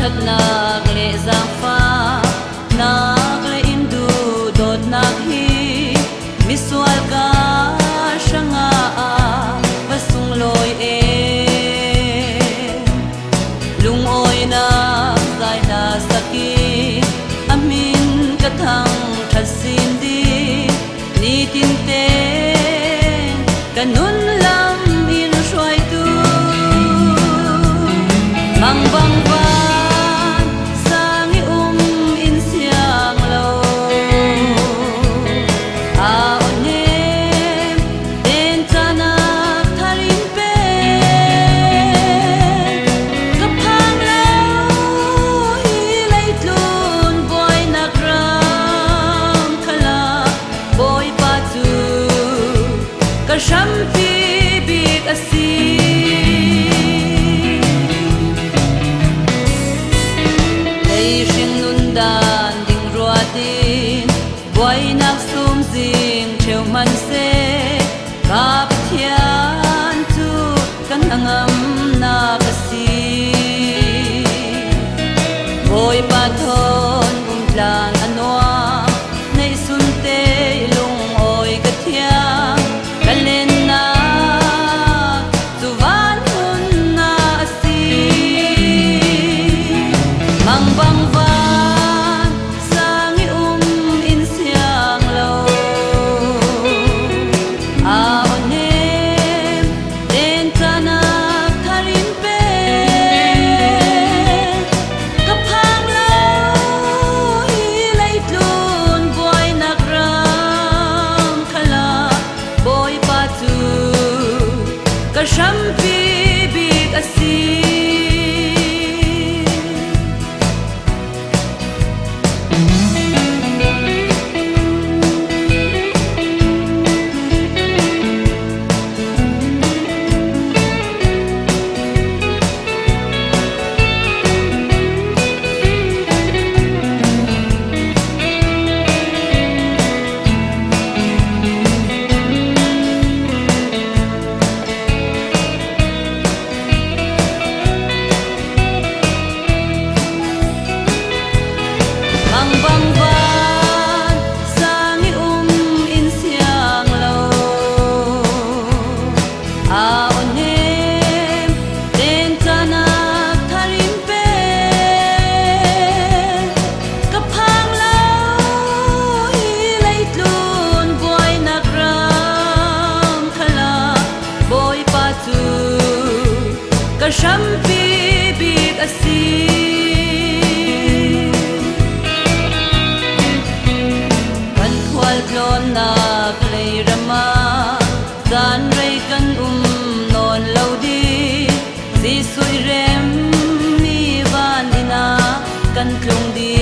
that nak le zang fa nak le indu dot nak hi miswal ka shanga vasung loi e lung oi na zai na saki amin kathang thasin di ni tin te kanun lam in shoi tu mang bang van sangi in siang lo a onem den tana tharin pe kapang lo hi lai tlun boy nak ram khala boy pa tu ka sham pi big asi dan ding ruatin boy nak sum zing cheu man se kap thian tu kan angam na kasi boy pa thon tlang anwa nei sun te lung oi ka thia kalen na tu van hun na asi mang bang sham pi big asi sham pi big asi kan khwal klon nak lei rama zan rei kan non lo di si sui rem mi van ina kan klung di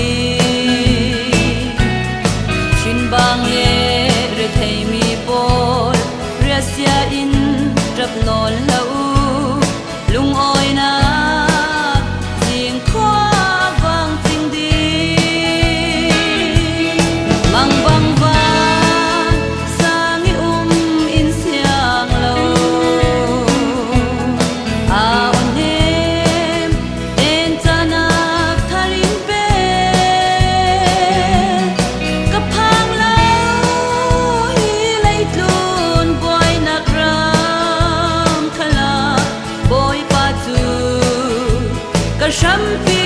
chin bang le re thei mi bol rasia in trap non lo lung oi na sing khwa vang sing di mang bang van sangi in siang lo a onem en tana tharin pe kapang lo hi lai tlun boy nak ram khala boy pa tu ka sham pi